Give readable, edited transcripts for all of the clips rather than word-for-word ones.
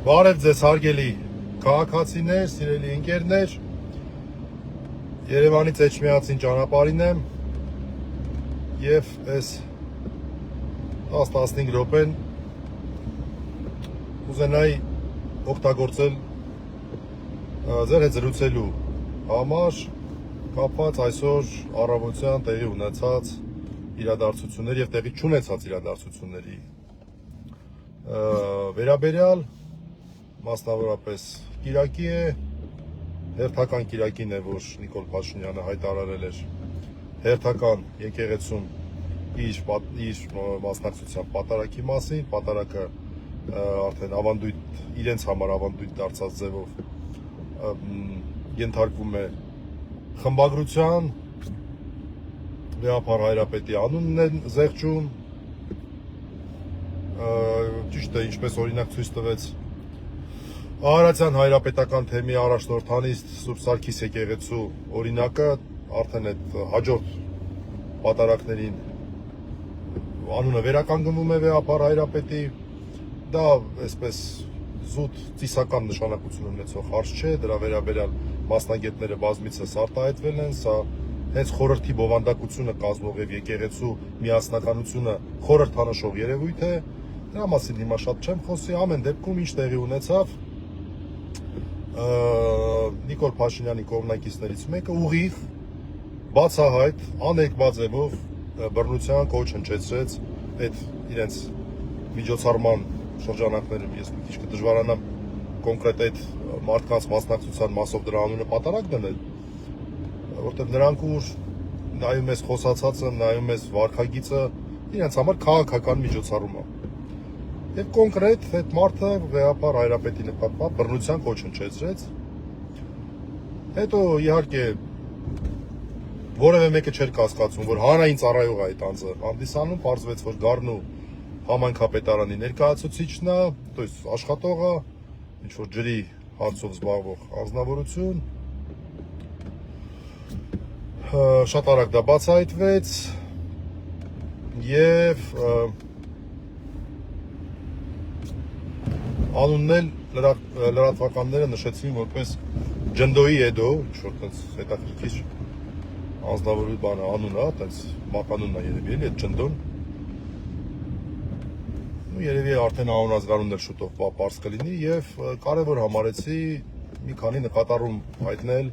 Բարև ձեզ հարգելի քաղաքացիներ, սիրելի ընկերներ, Երևանից Էջմիածին ճանապարհին եմ եւ այս 10-15 րոպեն ուզենայի օգտագործել ձեր հետ զրուցելու համար կապված այսօր առավոտյան տեղի ունեցած իրադարձությունների եւ տեղի չունեցած իրադարձությունների վերաբերյալ մասնավորապես Կիրակի է, հերթական Կիրակին է, որ Նիկոլ Փաշինյանը հայտարարել էր հերթական եկեղեցում իր մասնակցության պատարագի մասին, պատարագը արդեն ավանդույթ, իրենց համար ավանդույթ դարձած ձևով ենթարկվում է խմբագրության, Վեհապար Հայրապետի անունն են զեղչում, ճիշտ է, ինչպես օրինակ ցույց տվեց Արարատյան հայրապետական թեմի առաջնորդանիստ Սուրբ Սարգիս եկեղեցու օրինակը, արդեն այդ հաջորդ պատարագներին անունը վերականգնվում է Վեհապար Հայրապետի, դա այսպես զուտ ծիսական նշանակություն ունեցող հարց չէ, դրա վերաբերյալ մասնագետները բազմիցս արտահայտվել են, սա հենց խորհրդի բովանդակությունը կազմող եւ եկեղեցու միասնականությունը խորհրդանշող երևույթ է, դրա մասին հիմա շատ չեմ խոսի, ամեն դեպքում ինչ տեղի ունեցավ Նիկոլ Փաշինյանի կողմնակիցներից մեկը ուղիղ բացահայտ աներկբա ձևով բռնության կոչ հնչեցրեց այդ իրենց միջոցառման շրջանակներում, ես մի քիչ կդժվարանամ կոնկրետ այդ մարդկանց մասնակցության մասով դրա անունը պատարագ դնել, որտեղ նրանք ուր նայում ես խոսացածը, նայում ես վարքագիծը, իրենց համար քաղաքական միջոցառում է։ Եվ կոնկրետ այդ մարդը Վեհապար Հայրապետի նկատմամբ բռնության կոչ հնչեցրեց։ Հետո իհարկե որևէ մեկը չէր կասկածում, որ հանրային ծառայող է այդ անձը հանդիսանում, պարզվեց, որ Գառնու համայնքապետարանի ներկայացուցիչն է, то есть աշխատողը, ինչ որ ջրի հարցով զբաղվող անձնավորություն։ Շատ արագ դա բացահայտվեց եւ անունն էլ լրատվականները նշեցին որպես Ջնդոյի Էդո, ինչ որ տենց հետաքրքիր անձնավորի բանը անուն է, տենց մականունն է երևի էլի այդ Ջնդոն։ Ու երևի արդեն անունազգանունն էլ շուտով պարզ կլինի եւ կարեւոր համարեցի մի քանի նկատառում հայտնել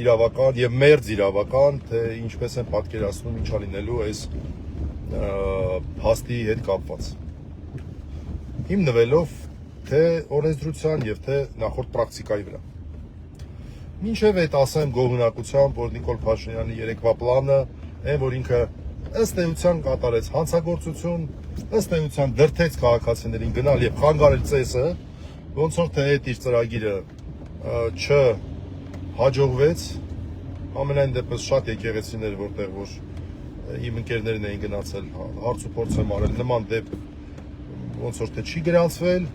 իրավական եւ մերձ իրավական, թե ինչպես են պատկերացնում ինչա լինելու այս փաստի հետ կապված։ Հիմնվելով թե օրենսդրության եւ թե նախորդ պրակտիկայի վրա։ Մինչև այդ ասեմ գոհունակությամբ, որ Նիկոլ Փաշինյանի երեկվա պլանը, այն որ ինքը ըստ էության կատարեց հանցագործություն, ըստ էության դրդեց քաղաքացիներին գնալ եւ խանգարել ծեսը, ոնց որ թե այդ իր ծրագիրը չհաջողվեց, ամենայն դեպս շատ եկեղեցիներ, որտեղ որ իմ ընկերներն էին գնացել, հարց ու փորձ եմ արել, նման դեպք ոնց որ թե չի գրանցվել,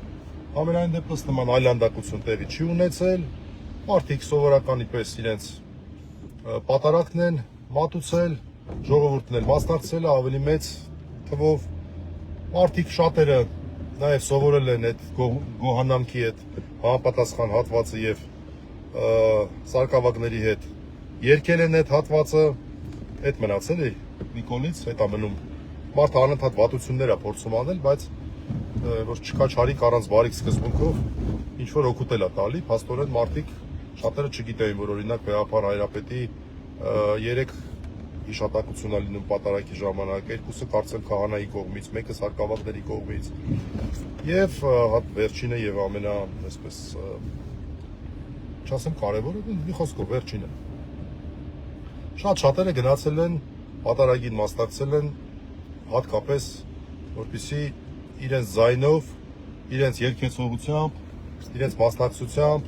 ամենայն դեպս նման այլանդակություն տեղի չի ունեցել, մարդիկ սովորականի պես իրենց պատարագն են մատուցել, ժողովուրդն էլ մասնակցել է ավելի մեծ թվով, մարդիկ շատերը նաև սովորել են այդ գոհանամքի հետ համապատասխան հատվածը եւ սարկավագների հետ երգել են այդ հատվածը, այդ մնացել է Նիկոլից, այդ ամենում մարդը անընդհատ վատություններ է փորձում անել, բայց որ չկաչարիկ առանց բարիք սկզբունքով ինչ որ օգուտել է տալի, փաստորեն մարդիկ շատերը չգիտեին, որ օրինակ Վեհապար Հայրապետի 3 հիշատակություն է լինում պատարագի ժամանակ, 2-ը կարծեմ քահանայի կողմից, 1-ը սարկավագների կողմից եւ վերջինը եւ ամենա այսպես չասեմ կարևորը, մի խոսքով վերջինը։ Շատ շատերը գնացել են պատարագին մասնակցել են հատկապես որպեսզի իրենց ձայնով, իրենց երգեցողությամբ, իրենց մասնակցությամբ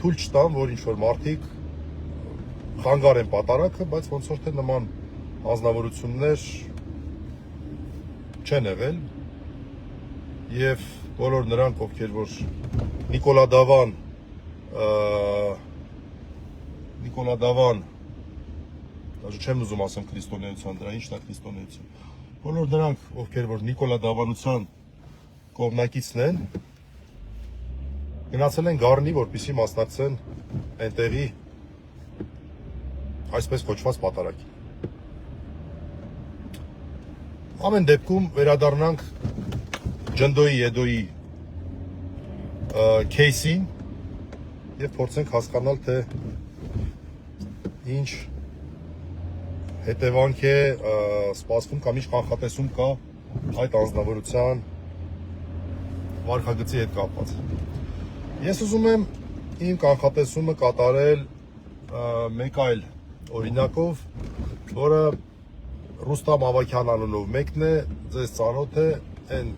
թույլ չտան, որ ինչ-որ մարդիկ խանգարեն պատարագը, բայց ոնց որ թե նման անձնավորություններ չեն եղել եւ բոլոր նրանք, ովքեր որ Նիկոլա Դավան, даже չեմ ուզում ասեմ քրիստոնեության, դրա ինչն է քրիստոնեություն։ Բոլոր նրանք, ովքեր որ Նիկոլա Դավանության կողմնակիցն են, գնացել են Գառնի, որպեսզի մասնակցեն այնտեղի այսպես կոչված պատարագի։ Ամեն դեպքում վերադառնանք Ջնդոյի Եդոյի քեյսին եւ փորձենք հասկանալ, թե ինչ հետևանք է սպասվում կամ ինչ կանխատեսում կա այդ անձնավորության վարքագծի հետ կապված։ Ես ուզում եմ իմ կանխատեսումը կատարել մեկ այլ օրինակով, որը Ռուստամ Ավագյան անունով մեկն է, ձեզ ծանոթ է, այն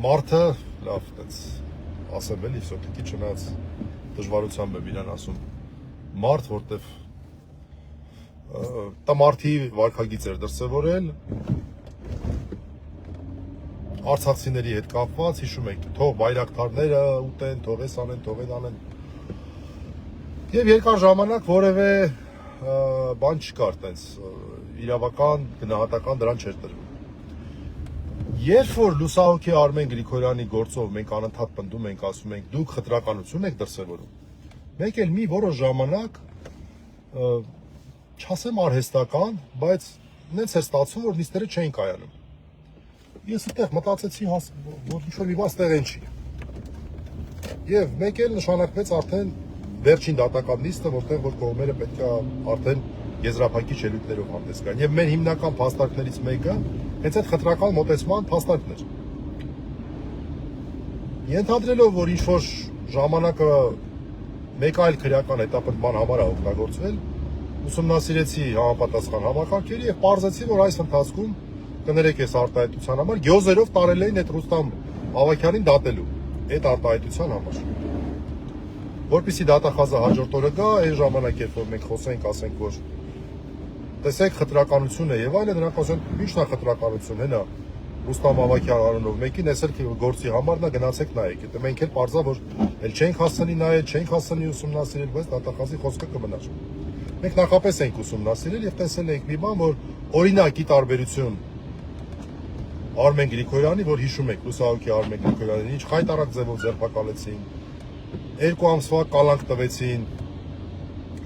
մարդը, լավ, տենց ասեմ էլի, սոթիկի չնայած դժվարությամբ եմ իրան ասում, մարդ, որտեվ տամարդի վարքագիծ էր դրսևորել արցախցիների հետ կապված, հիշում եք, թող բայրակտարները ուտեն, թող էս անեն, թող այն անեն։ Եվ երկար ժամանակ որևէ բան չկար, տենց իրավական, գնահատական դրան չէր տրվում։ Երբ որ լուսահոգի Արմեն Գրիգորյանի գործով մենք անընդհատ պնդում ենք, ասում ենք, դուք խտրականություն եք դրսևորում, մենք էլ մի որոշ ժամանակ չասեմ արհեստական, բայց նենց էր ստացվում, որ նիստերը չէին կայանում։ Ես այդտեղ մտածեցի, որ ինչ-որ մի բան ստեղ են չի։ Եվ մեկ էլ նշանակվեց արդեն վերջին դատական նիստը, որտեղ որ կողմերը պետք է արդեն եզրափակիչ ելույթներով հանդես գան։ Եվ մեր հիմնական փաստարկներից մեկը հենց այդ խտրական մոտեցման փաստարկն էր։ Ենթադրելով, որ ինչ-որ ժամանակը մեկ այլ քրեական հետապնդման համար է օգտագործվել, ուսումնասիրեցի համապատասխան համակարգերը եւ պարզեցի, որ այս ընթացքում կներեք այս արտահայտության համար գյոզերով տարել էին այդ Ռուստամ Ավագյանին դատելու այդ արտահայտության համար։ Որպեսզի դատախազը հաջորդ օրը գա, այն ժամանակ երբ որ մենք խոսենք, ասենք, որ տեսեք խտրականություն է եւ այլն, նրանք ասեն, ի՞նչն է խտրականություն, հենա Ռուստամ Ավագյան անունով մեկին, էս էլ գործի համարն է, գնացեք նայեք։ Դա մենք էլ parza, որ էլ չենք հասցնի նայել, չենք հասցնի ուսումնասիրել, բայց դատախազի խոսքը կմնար։ Մենք նախապես ենք ուսումնասիրել եւ տեսել ենք մի բան, որ օրինակի տարբերություն Արմեն Գրիգորյանի, որ հիշում եք, լուսահոգի Արմեն Գրիգորյանին, ինչ խայտարակ ձևով ձերբակալեցին, 2 ամսվա կալանք տվեցին,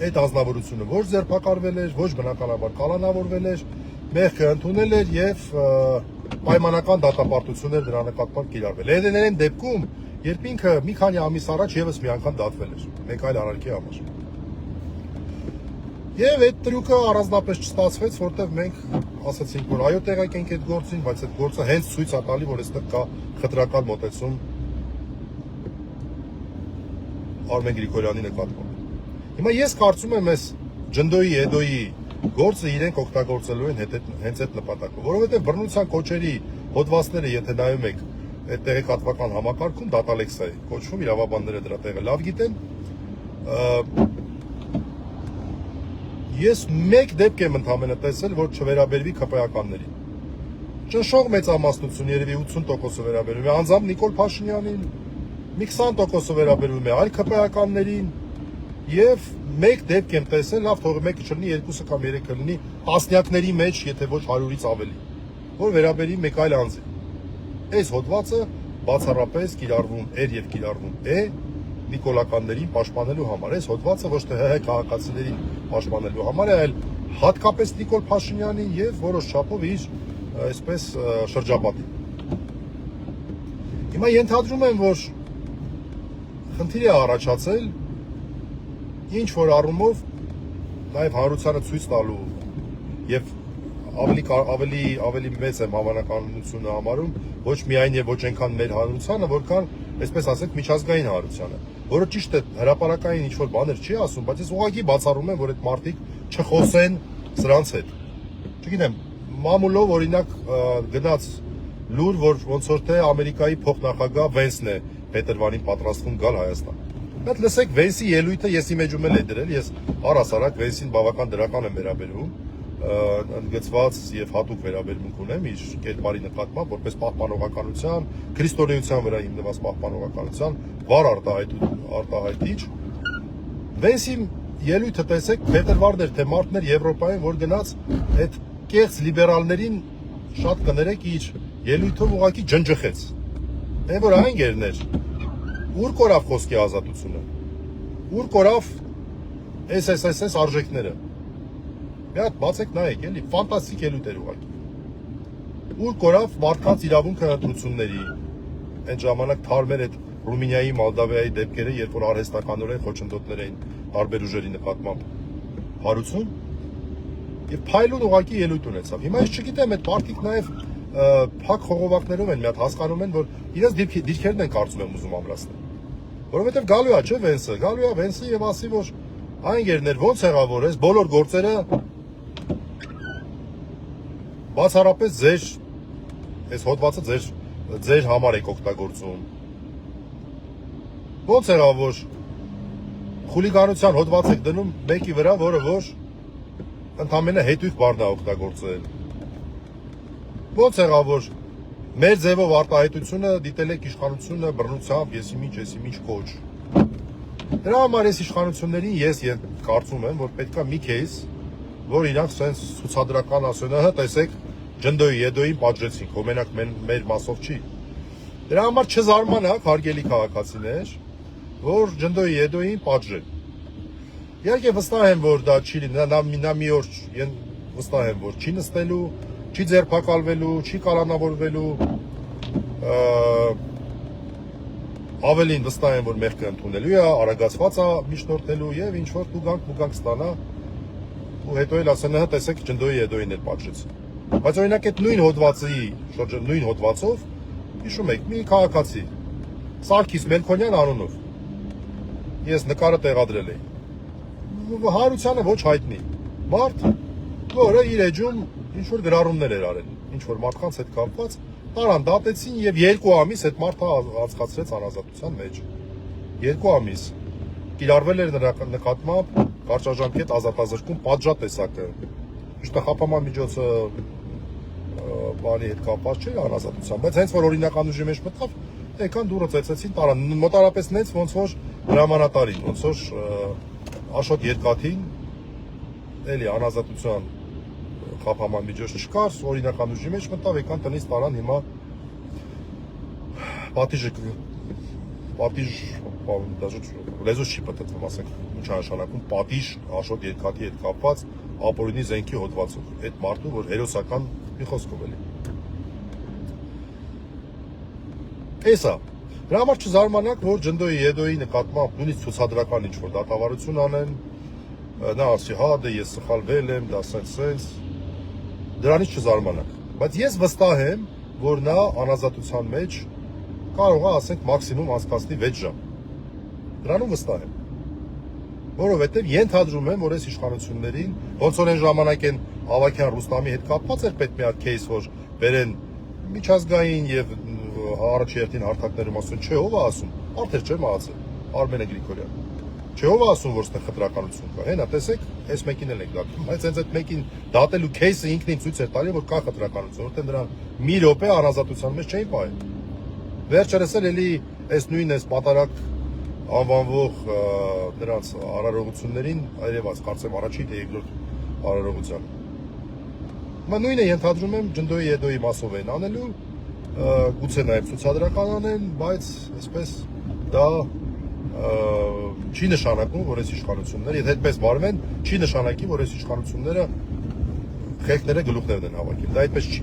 այդ ազնվորությունը ոչ ձերբակալվել էր, ոչ բնականաբար կալանավորվել էր, մեղքը ընդունել էր եւ պայմանական դատապարտություններ դրա նկատմամբ կիրառվել։ Այդ դեպքում, երբ ինքը մի քանի ամիս առաջ եւս մի անգամ դատվել էր, մեկ այլ արարքի համար։ Եվ այդ տրյուկը առանձնապես չստացվեց, որտեղ մենք ասացինք, որ այո տեղակ ենք այդ գործին, բայց այդ գործը հենց ցույց է տալի, որ այստեղ կա խտրական մոտեցում Արմեն Գրիգորյանի նկատմամբ։ Հիմա ես կարծում եմ, այս Ջնդոյի Եդոյի գործը իրենք օգտագործելու են հենց այդ նպատակով, որովհետև բռնության կոչերի հոդվածները, եթե նայում եք այդ տեղեկատվական համակարգում, դատալեքսա է կոչվում, իրավաբանները դրա տեղը լավ գիտեն։ Ես մեկ դեպք եմ ընդհանրապես տեսել, որ չվերաբերվի ԿՊԱ-ականներին։ Ճնշող մեծամասնություն, երևի 80% վերաբերում է անձամբ Նիկոլ Փաշինյանին, մի 20% վերաբերում է այլ ԿՊԱ-ականներին, եւ մեկ դեպք եմ տեսել, լավ թող մեկը չլինի, երկուսը կամ երեքը լինի, տասնյակների մեջ, եթե ոչ 100-ից ավելի, որ վերաբերի մեկ այլ անձի։ Այս հոդվածը բացառապես կիրառվում էր եւ կիրառվում է նիկոլականներին պաշտպանելու համար։ Այս հոդվածը ոչ թե ՀՀ քաղաքացիներին պաշտպանելու համար է, այլ հատկապես Նիկոլ Փաշինյանին եւ որոշ չափով իր այսպես շրջապատին։ Հիմա ենթադրում եմ, որ խնդիր է առաջացել ինչ որ առումով նաեւ հանրությանը ցույց տալու եւ ավելի մեծ է հավանականությունը համարում ոչ միայն եւ ոչ այնքան մեր հանրությանը, որքան այսպես ասենք միջազգային հանրությանը, որը ճիշտ է հրապարակային ինչ որ բաներ չի ասում, բայց ես ուղղակի բացառում եմ, որ այդ մարդիկ չխոսեն սրանց հետ։ Չգիտեմ, մամուլով օրինակ գնաց լուր, որ ոնց որ թե Ամերիկայի փոխնախագահ Վենսն է Պետրվանին պատրաստվում գալ Հայաստան։ Բայց լսեք, Վենսի ելույթը ես իմեջում էլ դրել, ես առհասարակ Վենսին բավական դրական եմ վերաբերում, ընդգծված եւ հատուկ վերաբերմունք ունեմ իր կերպարի նկատմամբ, որպես պահպանողականության, քրիստոնեության վրա հիմնված պահպանողականության վառ արտահայտիչ։ Վենսի ելույթը տեսեք, Պետրվարն էր թե մարտն էր Եվրոպայում, որ գնաց այդ կեղծ լիբերալներին շատ կներեք իր ելույթով ուղղակի ջնջխեց։ Այն որ այն գերներ Ուր կորավ խոսքի ազատությունը։ Ուր կորավ SSSS արժեքները։ Մի հատ բացեք նայեք, էլի ֆանտաստիկ ելույթ էր ուղղակի։ Ուր կորավ մարդկանց իրավունքը ընտրությունների։ Այն ժամանակ թարմեր այդ Ռումինիայի, Մոլդավիայի դեպքերը, երբ որ արհեստականորեն խոչընդոտներ էին տարբեր ուժերի նկատմամբ հարություն եւ փայլուն ուղղակի ելույթ ունեցավ։ Հիմա ես չգիտեմ, այդ մարդիկ նաեւ փակ խողովակներում են մի հատ հասկանում են, որ իրենց դիրքերն են կարծում եմ ուզում ամրացնել։ Որովհետեւ գալու է, չէ՞ Վենսը, գալու է Վենսը եւ ասի, որ այն գերներ ոնց եղավ որ այս բոլոր գործերը բացառապես այս հոդվածը ձեր համար եք օգտագործում։ Ոնց եղավ որ խուլիգանության հոդված եք դնում մեկի վրա, որը որ ընդամենը հետույք բառն է օգտագործել։ Ոնց եղավ որ մեր ձևով արտահայտությունը դիտել եք իշխանությունը բռնությամբ, եսիմինչ կոչ։ Դրա համար այս իշխանություններին ես կարծում եմ, որ պետքա մի кейս, որ իրանք սենց ցուցադրական ասեն, հա տեսեք, ջնդոյի եդոյին պատժեցինք, հո մենակ մեր մասով չի։ Դրա համար չզարմանաք, հարգելի քաղաքացիներ, որ ջնդոյի եդոյին պատժեն։ Իհարկե վստահ եմ, որ դա չի լինի, նա մի օր վստահ եմ, որ չի նստելու, չի ձերբակալվելու, չի կալանավորվելու, ավելին վստահ եմ, որ մեղքը ընդունելու է, արագացված է միջնորդելու եւ ինչ որ դուգանք ստանա ու հետո էլ ասեն, հա տեսեք ջնդոյի եդոյին էլ պատժեց։ Բայց օրինակ այդ նույն հոդվածի շրջան նույն հոդվածով հիշում եք մի քաղաքացի Սարգիս Մելքոնյան անունով ես նկարը տեղադրել էի։ Հարությանը ոչ հայտնի մարդ, որը իր էջում ինչ որ գրառումներ էր արել, ինչ որ մարդկանց հետ կապված, տարան դատեցին եւ 2 ամիս այդ մարդը անցկացրեց անազատության մեջ։ 2 ամիս կիրառվել էր նրա նկատմամբ կարճաժամկետ ազատազրկում պատժատեսակը։ Ճիշտ է, խափաման միջոցը բանի հետ կապված չէր անազատության, բայց հենց որ օրինական ուժի մեջ մտավ, եկան դուրը ծեծեցին, տարան մոտարապես նենց ոնց որ հրամանատարին, ոնց որ Աշոտ Երկաթին էլի անազատության խափաման միջոց չկար, օրինական ուժի մեջ մտավ, եկան տնից տարան հիմա պատիժ դաժե լեզուս չի պատտվում, ասենք, ինչ նշանակում պատիժ Աշոտ Երկաթի հետ կապված ապօրինի զենքի հոդվածով, այդ մարդու, որ հերոսական մի խոսքով էլի։ Էսա, դրա համար չզարմանաք, որ ջնդոյի եդոյի նկատմամբ նույնիսկ ցուցադրական ինչ որ դատավարություն անեն, նա ասի, հա, դե ես սխալվել եմ, դա սենց, դրանից չզարմանաք, բայց ես վստահ եմ, որ նա անազատության մեջ կարող է, ասենք, մաքսիմում անցկացնի 6 ժամ։ Դրանում վստահ եմ։ Որովհետև ենթադրում եմ, որ այս իշխանություններին, ոնց որ այն ժամանակ են Ավագյան Ռուստամի հետ կապված էր պետք մի հատ кейս, որ բերեն միջազգային եւ առաջի հերթին հարթակներում ասում, չէ, ով է ասում, արդեն չէ մահացել, Արմենը Գրիգորյան։ Չէ, ով է ասում, որ ստեղ խտրականություն կա։ Հենա, տեսեք, այս մեկին էլ ենք դատում, բայց հենց այդ մեկին դատելու кейսը ինքնին ցույց էր տալի, որ կա խտրականություն, որտեղ նրան մի րոպե առանձնատվության մեջ չէին պահել։ Վերջերս էլի այս նույն այս պատարակ անվանվող նրանց արարողություններին այրևաց, կարծեմ առաջի թե երկրորդ արարողության։ Հիմա նույնը ենթադրում եմ ջնդոյի եդոյի մասով են անելու, գուցե նաև ցուցադրական անեն, բայց այսպես դա չի նշանակում, որ այս իշխանությունները, եթե այդպես վարվեն, չի նշանակի, որ այս իշխանությունները խելքները գլուխներն են հավաքել։ Դա այդպես չի։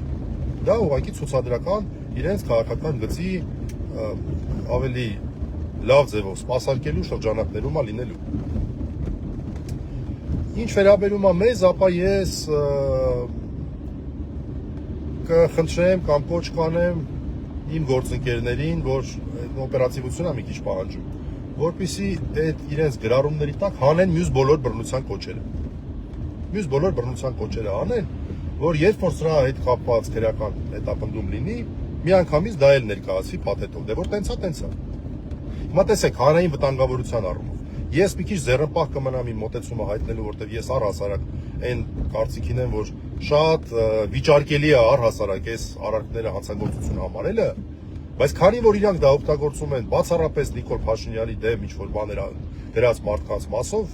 Դա ուղղակի ցուցադրական իրենց քաղաքական գծի ավելի լավ ձևով սպասարկելու շրջանակներում է լինելու։ Ինչ վերաբերում է մեզ, ապա ես կխնդրեմ կամ կոչ կանեմ իմ գործընկերներին, որ օպերատիվությունը մի քիչ պահանջում, որպեսզի այդ իրենց գրառումների տակ հանեն մյուս բոլոր բռնության կոչերը։ Մյուս բոլոր բռնության կոչերը հանեն, որ երբ որ սրա հետ կապված քրեական հետապնդում լինի, միանգամից դա էլ ներկայացվի փաթեթով, դե որ տենց է։ Հիմա տեսեք, հանրային վտանգավորության առումով ես մի քիչ ձեռնպահ կմնամ իմ մոտեցումը հայտնելու, որտեղ ես առհասարակ այն կարծիքին եմ, որ շատ վիճարկելի է առհասարակ այս արարքները հանցագործություն համարելը, բայց քանի որ իրանք դա օգտագործում են բացառապես Նիկոլ Փաշինյանի դեմ ինչ որ բաներ գրած մարդկանց մասով,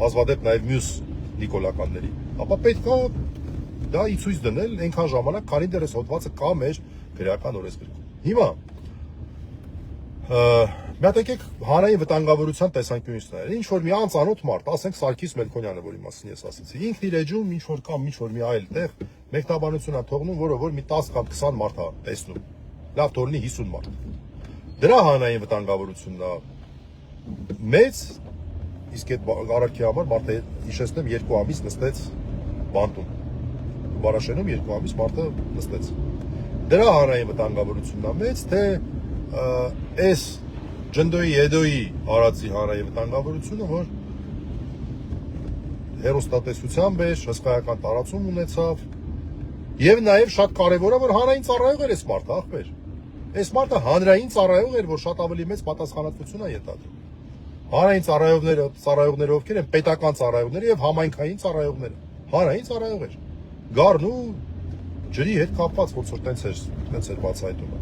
հազվադեպ նաև մյուս նիկոլականների, ապա պետք է դա ի ցույց դնել այնքան ժամանակ, քանի դեռ այս հոդվածը կա մեր քրեական օրենսգրքում։ Հիմա Մի հատ եկեք հանրային վտանգավորության տեսանկյունից նայել։ Ինչ որ մի անծանոթ մարդ, ասենք Սարգիս Մելքոնյանը, որի մասին ես ասացի, ինքն իր էջում ինչ որ կամ ինչ որ մի այլ տեղ մեկնաբանություն է թողնում, որը որ մի 10 կամ 20 մարդ է տեսնում։ Լավ թողնի 50 մարդ։ Դրա հանրային վտանգավորությունն է մեծ, իսկ այդ արարքի համար մարդը հիշեցնեմ 2 ամիս նստեց բանտում։ Բարաշենում 2 ամիս մարդը նստեց։ Դրա հանրային վտանգավորությունն է մեծ, թե այս ջնդոյի եդոյի արածի հանրային վտանգավորությունը, որ հերոստատեսությամբ էր, հսկայական տարածում ունեցավ, եւ նաեւ շատ կարեւոր է, որ հանրային ծառայող էր այս մարդը, ախպեր։ Այս մարդը հանրային ծառայող էր, որ շատ ավելի մեծ պատասխանատվություն է ենթադրում։ Հանրային ծառայողները ովքեր են պետական ծառայողները եւ համայնքային ծառայողները։ Հանրային ծառայող էր։ Գառն ու ջրի հետ կապված ոնց որ տենց էր բացահայտումը։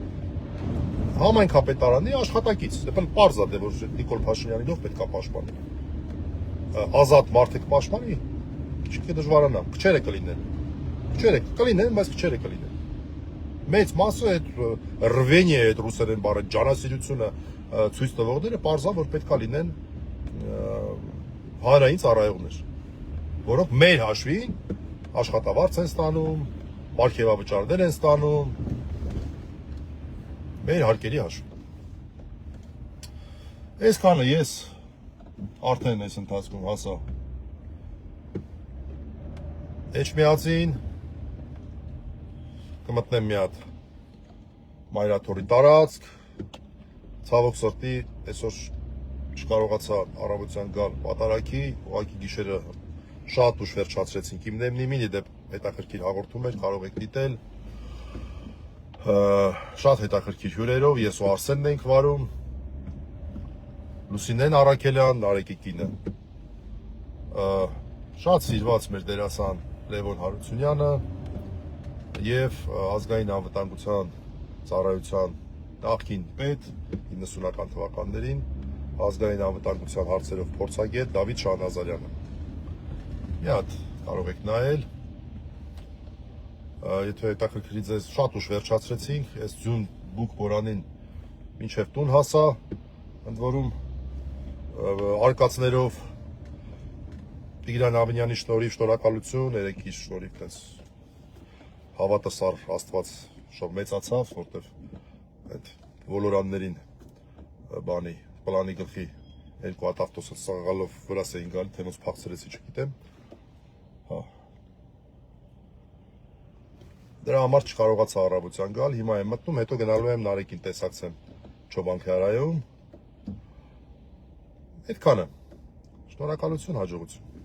Համայնքապետարանի աշխատակից, դեպի պարզ է, որ Նիկոլ Փաշինյանին ով պետք է պաշտպանի։ Ազատ մարդիկ պաշտպանի, քիչ դժվարանա, քչերը կլինեն։ Քչերը կլինեն, բայց քչերը կլինեն։ Մեծ մասը այդ ռվենիա այդ ռուսերեն բառը ջանասիրությունը ցույց տվողները պարզա որ պետքա լինեն հանրային ծառայողներ, որոնք մեր հաշվին աշխատավարձ են ստանում, պարգևավճարներ են ստանում, մեր հարկերի հաշվին։ Այսքանը ես արդեն այս ընթացքում հասա Էջմիածին, կմտնեմ մի հատ մայրաթորի տարածք, ցավոք սրտի այսօր չկարողացա առավոտյան գալ պատարագի, ուղղակի գիշերը շատ ուշ վերջացրեցինք իմ նեմնիմին, դեպ հետաքրքիր հաղորդում էր, կարող եք դիտել, շատ հետաքրքիր հյուրերով, ես ու Արսենն ենք վարում, Լուսինեն Առաքելյան, Նարեկի կինը, շատ սիրված մեր դերասան Լևոն Հարությունյանը և ազգային անվտանգության ծառայության նախկին պետ 90-ական թվականներին ազգային անվտանգության հարցերով փորձագետ Դավիթ Շահնազարյանը։ Մի հատ կարող եք նայել, եթե հետաքրքրի ձեզ շատ ուշ վերջացրեցինք, այս ձյուն բուկ բորանին մինչև տուն հասա, ընդ որում արկածներով Տիգրան Ավինյանի շնորհիվ շնորհակալություն, երեքից շնորհիվ տես հավատասար Աստված շով մեծացավ, որտեվ այդ ոլորաններին բանի պլանի գլխի երկու հատ ավտոսը սաղալով վրաս էին գալի, թե ոնց փախցրեցի չգիտեմ։ Հա։ Դրա համար չկարողացա առավոտյան գալ, հիմա եմ մտնում, հետո գնալու եմ Նարեկին տեսակցեմ Չոբանքարայում։ Այդքանը։ Շնորհակալություն, հաջողություն։